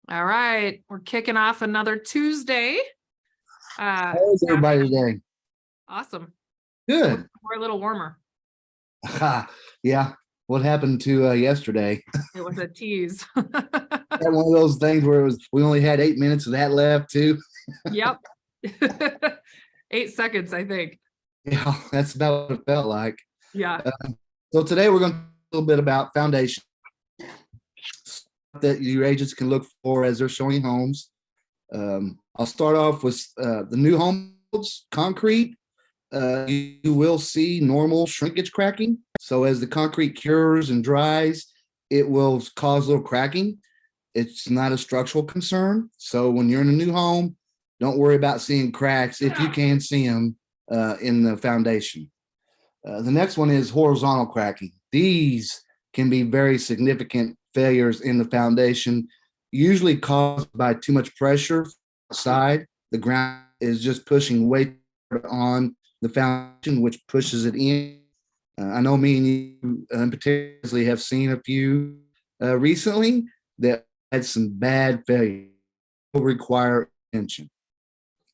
All right, we're kicking off another Tuesday. How's everybody today? Awesome. Good. We're a little warmer. Yeah. What happened to yesterday? It was a tease. Had one of those things where we only had 8 minutes of that left too. Yep. 8 seconds, I think. Yeah, that's about what it felt like. Yeah. So today we're going to talk a little bit about foundation that your agents can look for as they're showing homes. I'll start off with the new homes, concrete. You will see normal shrinkage cracking. So as the concrete cures and dries, it will cause a little cracking. It's not a structural concern. So when you're in a new home, don't worry about seeing cracks if you can see them in the foundation. The next one is horizontal cracking. These can be very significant failures in the foundation, usually caused by too much pressure outside. The ground is just pushing way on the foundation, which pushes it in. I know me and you particularly have seen a few recently that had some bad failure. Will require attention.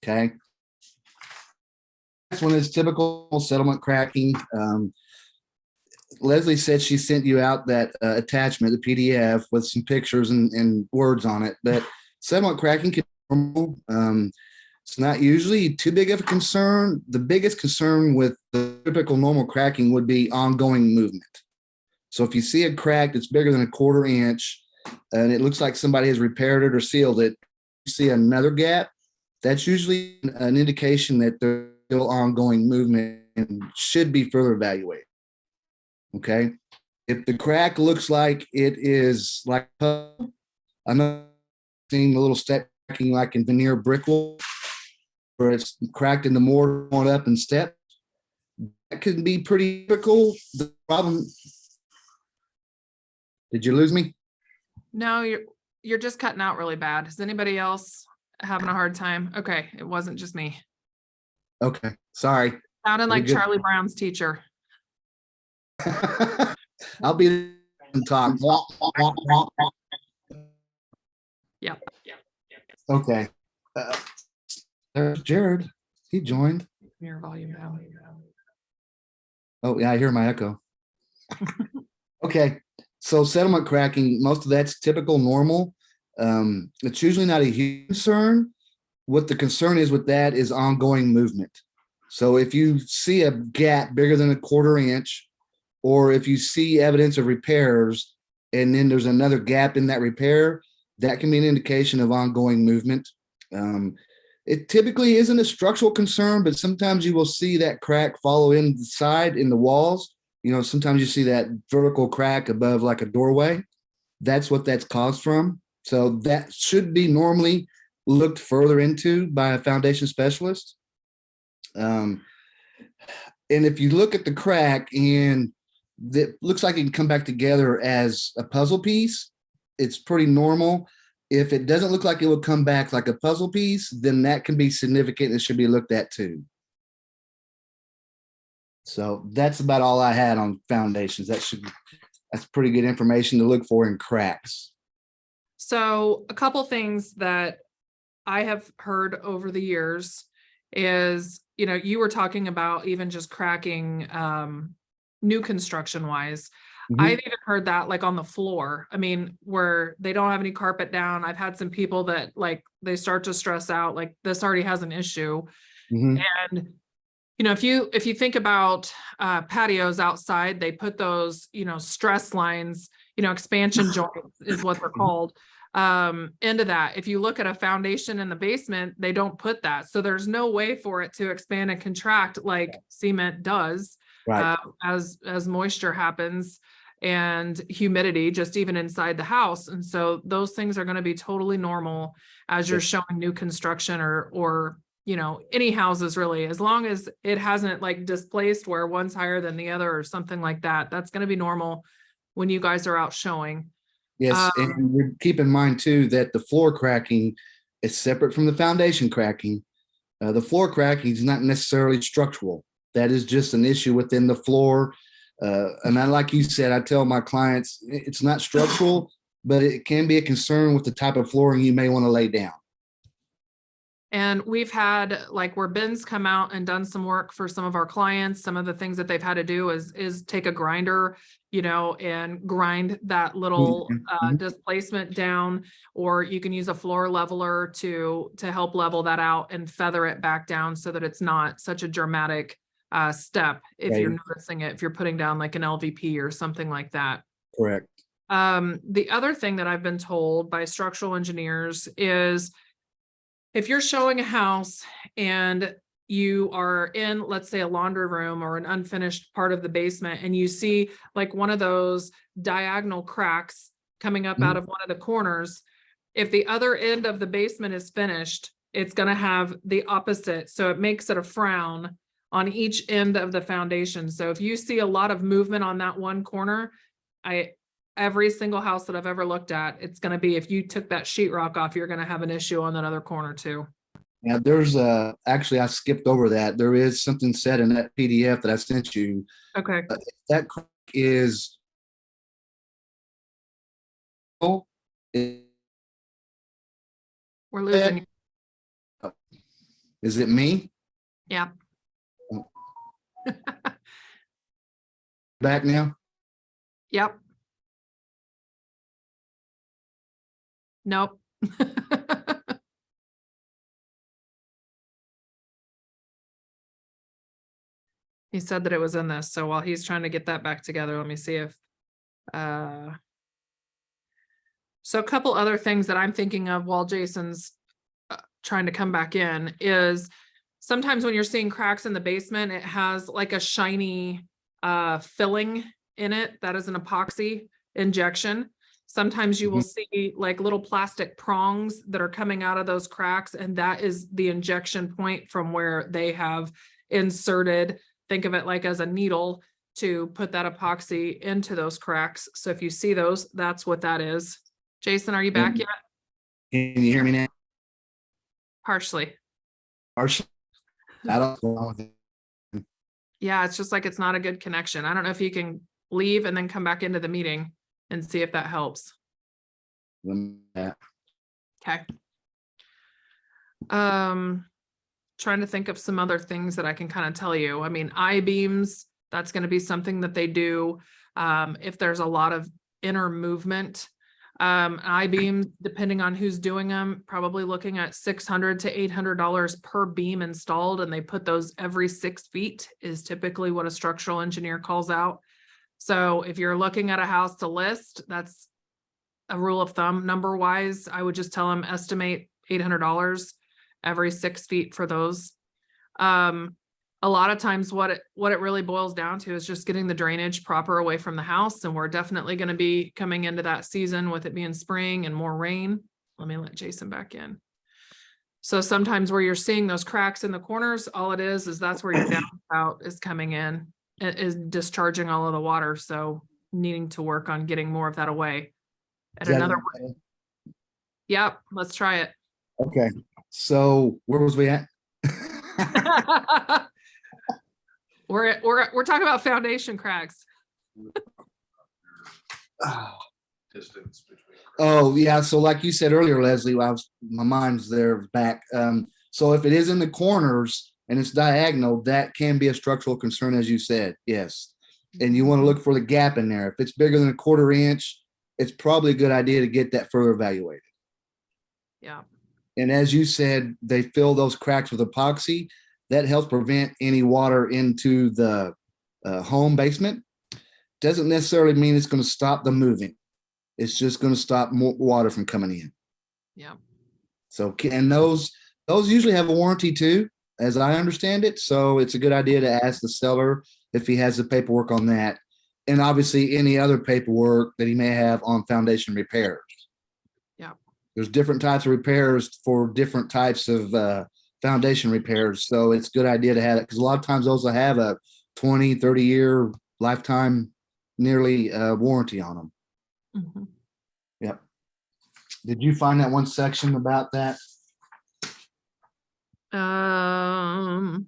Okay. Next one is typical settlement cracking. Lesley said she sent you out that attachment, the PDF, with some pictures and words on it. But settlement cracking can it's not usually too big of a concern. The biggest concern with the typical normal cracking would be ongoing movement. So if you see a crack that's bigger than a 1/4 inch and it looks like somebody has repaired it or sealed it, you see another gap, that's usually an indication that there's still ongoing movement and should be further evaluated. Okay. If the crack looks like it is like, I'm not seeing a little step cracking like in veneer brick wall, where it's cracked in the mortar going up in steps, that can be pretty typical. The problem. Did you lose me? No, you're just cutting out really bad. Is anybody else having a hard time? Okay, it wasn't just me. Okay, sorry. Sounded like Charlie Brown's teacher. I'll be talk. Yeah. Okay. There's Jared. He joined. Your volume down. Oh yeah, I hear my echo. Okay, so settlement cracking, most of that's typical, normal. It's usually not a huge concern. What the concern is with that is ongoing movement. So if you see a gap bigger than a 1/4 inch, or if you see evidence of repairs and then there's another gap in that repair, that can be an indication of ongoing movement. It typically isn't a structural concern, but sometimes you will see that crack follow in the side in the walls. You know, sometimes you see that vertical crack above like a doorway. That's what that's caused from. So that should be normally looked further into by a foundation specialist. And if you look at the crack and that looks like it can come back together as a puzzle piece, it's pretty normal. If it doesn't look like it will come back like a puzzle piece, then that can be significant and should be looked at too. So that's about all I had on foundations. That's pretty good information to look for in cracks. So a couple things that I have heard over the years is, you were talking about even just cracking new construction wise. I've even heard that like on the floor. I mean, where they don't have any carpet down. I've had some people that like they start to stress out, like this already has an issue. And if you think about patios outside, they put those, stress lines, expansion joints is what they're called, into that. If you look at a foundation in the basement, they don't put that. So there's no way for it to expand and contract like cement does, right. As moisture happens and humidity just even inside the house. And so those things are going to be totally normal as you're showing new construction or any houses really, as long as it hasn't like displaced where one's higher than the other or something like that. That's going to be normal when you guys are out showing. Yes, and keep in mind too that the floor cracking is separate from the foundation cracking. The floor cracking is not necessarily structural. That is just an issue within the floor. And like you said, I tell my clients, it's not structural. but it can be a concern with the type of flooring you may want to lay down. And we've had like where Ben's come out and done some work for some of our clients. Some of the things that they've had to do is take a grinder, and grind that little Mhm. displacement down, or you can use a floor leveler to help level that out and feather it back down so that it's not such a dramatic step if you're Right. noticing it, if you're putting down like an LVP or something like that. Correct. The other thing that I've been told by structural engineers is if you're showing a house and you are in, let's say, a laundry room or an unfinished part of the basement, and you see like one of those diagonal cracks coming up out of one of the corners, if the other end of the basement is finished, it's going to have the opposite. So it makes it a frown on each end of the foundation. So if you see a lot of movement on that one corner, every single house that I've ever looked at, it's going to be, if you took that sheetrock off, you're going to have an issue on that other corner too. Yeah, there's actually I skipped over that. There is something said in that PDF that I sent you. Okay. If that crack is is We're losing you. it me? Yeah. Back now? Yep. Nope. He said that it was in this. So while he's trying to get that back together, let me see if, so a couple other things that I'm thinking of while Jason's trying to come back in is sometimes when you're seeing cracks in the basement, it has like a shiny filling in it that is an epoxy injection. Sometimes you will see like little plastic prongs that are coming out of those cracks, and that is the injection point from where they have inserted, think of it like as a needle to put that epoxy into those cracks. So if you see those, that's what that is. Jason, are you back yet? Can you hear me now? Partially. Partially. I don't know what's wrong with it. Yeah, it's just like it's not a good connection. I don't know if you can leave and then come back into the meeting and see if that helps. Yeah. Okay. Trying to think of some other things that I can kind of tell you. I mean, I-beams, that's going to be something that they do. If there's a lot of inner movement, I-beams, depending on who's doing them, probably looking at $600 to $800 per beam installed. And they put those every 6 feet is typically what a structural engineer calls out. So if you're looking at a house to list, that's a rule of thumb. Number wise, I would just tell them estimate $800 every 6 feet for those. A lot of times what it really boils down to is just getting the drainage proper away from the house. And we're definitely going to be coming into that season with it being spring and more rain. Let me let Jason back in. So sometimes where you're seeing those cracks in the corners, all it is that's where your downspout is coming in, is discharging all of the water. So needing to work on getting more of that away. And another one. Yep, let's try it. Okay. So where was we at? We're talking about foundation cracks. Distance between. Oh, yeah. So like you said earlier, Lesley, my mind's there back. So if it is in the corners and it's diagonal, that can be a structural concern, as you said. Yes. And you want to look for the gap in there. If it's bigger than a 1/4 inch, it's probably a good idea to get that further evaluated. Yeah. And as you said, they fill those cracks with epoxy. That helps prevent any water into the home basement. Doesn't necessarily mean it's going to stop the moving. It's just going to stop more water from coming in. Yeah. So, and those usually have a warranty too, as I understand it. So it's a good idea to ask the seller if he has the paperwork on that. And obviously any other paperwork that he may have on foundation repairs. Yeah. There's different types of repairs for different types of foundation repairs. So it's a good idea to have it because a lot of times those will have a 20, 30-year lifetime nearly warranty on them. Mm-hmm. Yep. Did you find that one section about that? I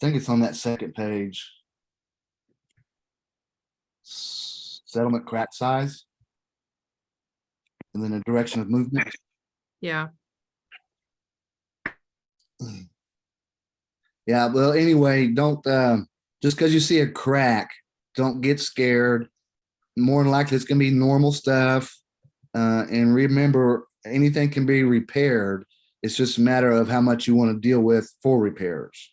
I think it's on that second page. settlement crack size, and then the direction of movement. Yeah. Yeah, well, anyway, don't just because you see a crack, don't get scared. More than likely, it's going to be normal stuff. And remember, anything can be repaired. It's just a matter of how much you want to deal with for repairs.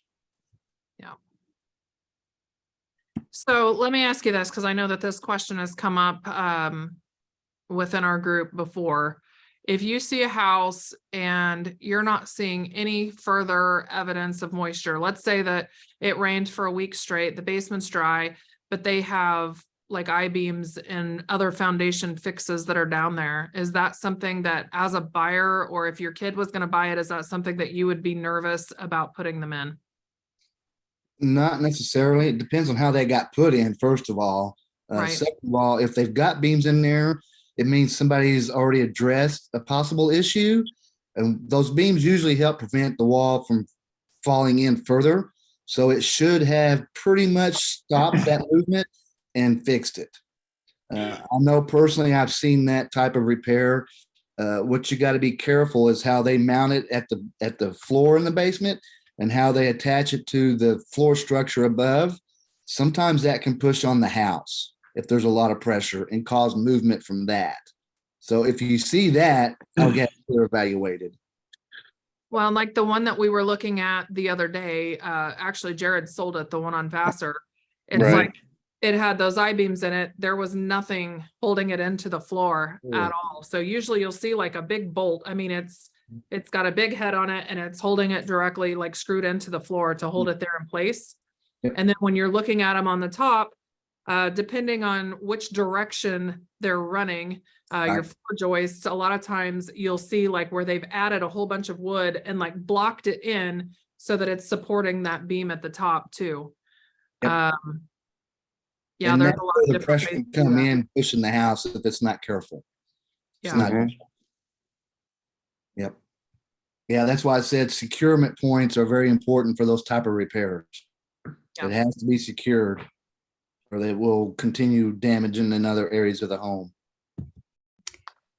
So let me ask you this, because I know that this question has come up within our group before. If you see a house and you're not seeing any further evidence of moisture, let's say that it rained for a week straight, the basement's dry, but they have like I-beams and other foundation fixes that are down there. Is that something that as a buyer, or if your kid was going to buy it, is that something that you would be nervous about putting them in? Not necessarily. It depends on how they got put in, first of all. Right. Second of all, if they've got beams in there, it means somebody's already addressed a possible issue. And those beams usually help prevent the wall from falling in further. So it should have pretty much stopped that movement and fixed it. I know personally, I've seen that type of repair. What you got to be careful is how they mount it at the floor in the basement and how they attach it to the floor structure above. Sometimes that can push on the house if there's a lot of pressure and cause movement from that. So if you see that, I'll get it evaluated. Well, like the one that we were looking at the other day, actually Jared sold it, the one on Vassar. It's Right. like, it had those I-beams in it. There was nothing holding it into the floor at all. So usually you'll see like a big bolt. I mean, it's got a big head on it and it's holding it directly like screwed into the floor to hold it there in place. Yep. And then when you're looking at them on the top, depending on which direction they're running, your floor joists, a lot of times you'll see like where they've added a whole bunch of wood and like blocked it in so that it's supporting that beam at the top too. Yep. Yeah, And there's that's a lot where of the different pressure ways can to do come that. in, pushing the house if it's not careful. It's Yeah. not. Yep. Yeah, that's why I said securement points are very important for those type of repairs. Yeah. It has to be secured or they will continue damaging in other areas of the home.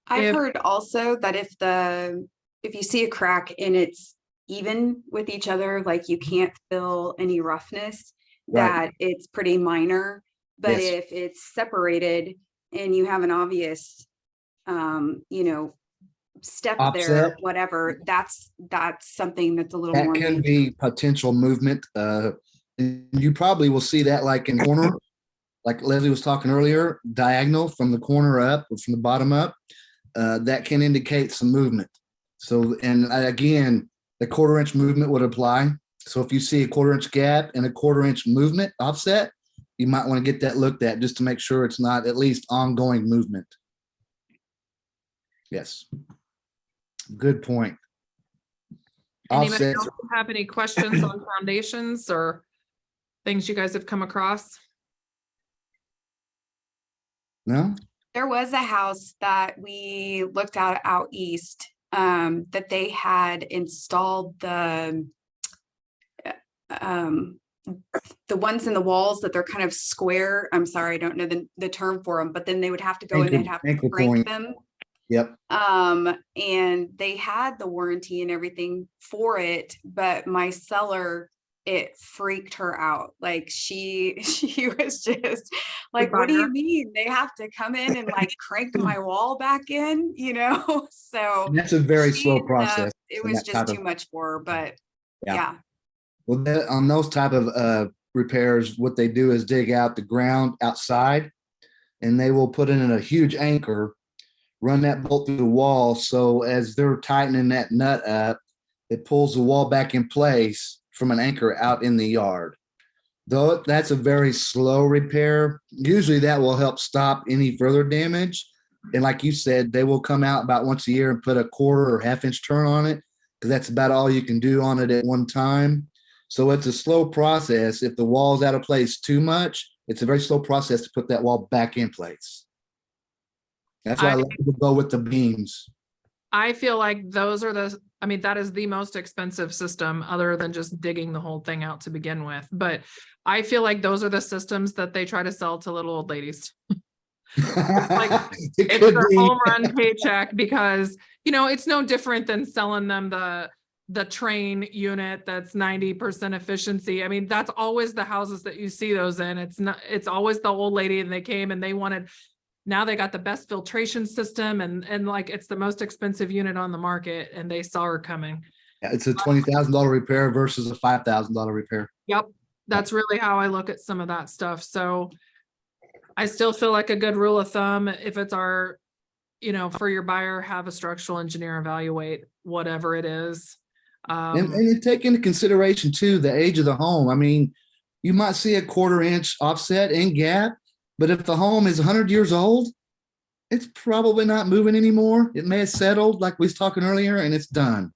I've If- heard also that if you see a crack and it's even with each other, like you can't feel any roughness, Right. that it's pretty minor. But Yes. if it's separated and you have an obvious, step there, Offset. whatever, that's something that's a little That more can dangerous. be potential movement. And you probably will see that like in corner, like Lesley was talking earlier, diagonal from the corner up or from the bottom up. That can indicate some movement. So, and again, the 1/4 inch movement would apply. So if you see a 1/4 inch gap and a 1/4 inch movement offset, you might want to get that looked at just to make sure it's not at least ongoing movement. Yes. Good point. Anybody Offsets. else have any questions on foundations or things you guys have come across? No? There was a house that we looked at out east, that they had installed the ones in the walls that they're kind of square. I'm sorry, I don't know the term for them, but then they would have to go and they'd have to Anchor crank point. them. Yep. And they had the warranty and everything for it, but my seller, it freaked her out. Like she was just like, what do you buyer? mean they have to come in and like crank my wall back in, So And that's a very she slow ended up- process. It in was that just type too of- much for her, but Yeah. yeah. Well, on those type of repairs, what they do is dig out the ground outside and they will put in a huge anchor, run that bolt through the wall. So as they're tightening that nut up, it pulls the wall back in place from an anchor out in the yard. Though that's a very slow repair, usually that will help stop any further damage. And like you said, they will come out about once a year and put a 1/4 or 1/2 inch turn on it because that's about all you can do on it at one time. So it's a slow process. If the wall's out of place too much, it's a very slow process to put that wall back in place. That's why I like to go with the beams. I feel like that is the most expensive system other than just digging the whole thing out to begin with. But I feel like those are the systems that they try to sell to little old ladies. It It's could their be. home run paycheck because, it's no different than selling them the train unit that's 90% efficiency. I mean, that's always the houses that you see those in. It's always the old lady and they came and they wanted, now they got the best filtration system and like it's the most expensive unit on the market and they saw her coming. It's a $20,000 repair versus a $5,000 repair. Yep. That's really how I look at some of that stuff. So I still feel like a good rule of thumb, if it's our, for your buyer, have a structural engineer evaluate whatever it is. And take into consideration too, the age of the home. I mean, you might see a 1/4 inch offset and gap, but if the home is 100 years old, it's probably not moving anymore. It may have settled like we was talking earlier and it's done.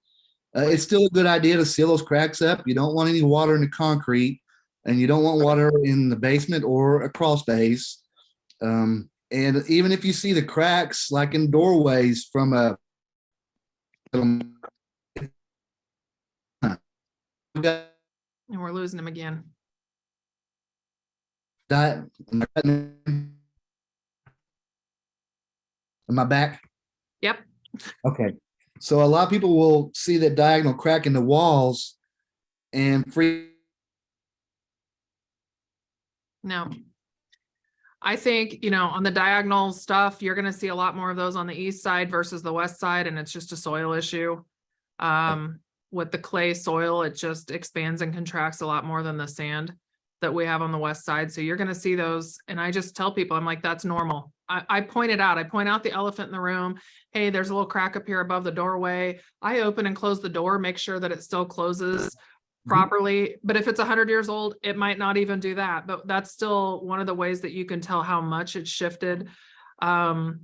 It's still a good idea to seal those cracks up. You don't want any water in the concrete and you don't want water in the basement or a crawl space. And even if you see the cracks like in doorways from a And we're losing them again. am I back? Yep. Okay. So a lot of people will see that diagonal crack in the walls and free. No. I think, on the diagonal stuff, you're going to see a lot more of those on the east side versus the west side. And it's just a soil issue. With the clay soil, it just expands and contracts a lot more than the sand that we have on the west side. So you're going to see those. And I just tell people, I'm like, that's normal. I point out the elephant in the room. Hey, there's a little crack up here above the doorway. I open and close the door, make sure that it still closes properly. But if it's 100 years old, it might not even do that. But that's still one of the ways that you can tell how much it's shifted when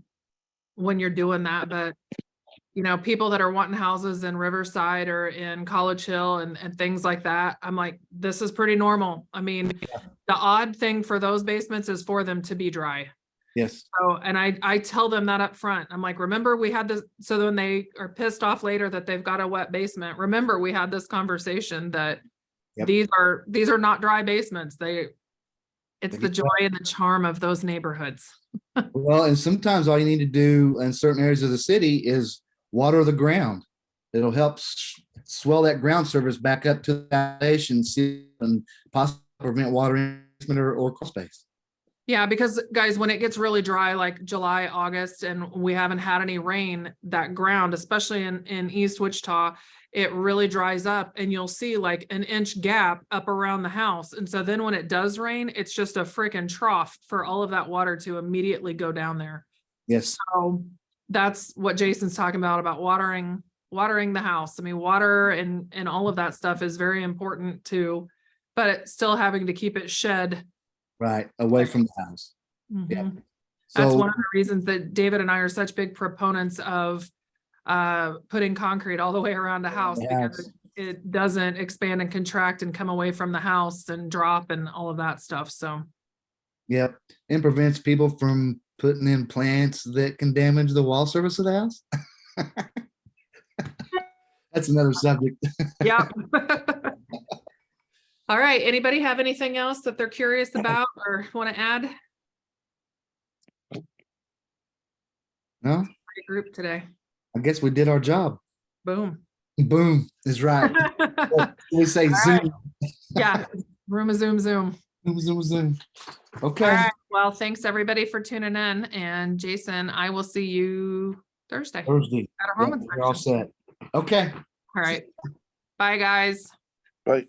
you're doing that. But people that are wanting houses in Riverside or in College Hill and things like that, I'm like, this is pretty normal. I mean, the odd thing for those basements is for them to be dry. Yes. So, and I tell them that up front. I'm like, remember we had this, so when they are pissed off later that they've got a wet basement, remember we had this conversation that these are not dry basements. It's the joy and the charm of those neighborhoods. Well, and sometimes all you need to do in certain areas of the city is water the ground. It'll help swell that ground surface back up to the foundation and possibly prevent water in the basement or crawl space. Yeah, because guys, when it gets really dry, like July, August, and we haven't had any rain, that ground, especially in East Wichita, it really dries up and you'll see like an inch gap up around the house. And so then when it does rain, it's just a freaking trough for all of that water to immediately go down there. Yes. So that's what Jason's talking about watering the house. I mean, water and all of that stuff is very important too, but it's still having to keep it shed right away from the house. Mm-hmm. Yeah. That's So one of the reasons that David and I are such big proponents of putting concrete all the way around the house because it doesn't expand and contract and come away from the house and drop and all of that stuff. So yep, and prevents people from putting in plants that can damage the wall surface of the house. That's another subject. yeah. All right. Anybody have anything else that they're curious about or want to add? No, Great group today. I guess we did our job. Boom. Boom is right. We say Zoom. Right. Yeah. Room a zoom. Zoom, zoom, zoom. Okay. All right. Well, thanks everybody for tuning in. And Jason, I will see you Thursday. At our home Yep, we're all inspection. set. Okay. All right. Bye, guys. Bye.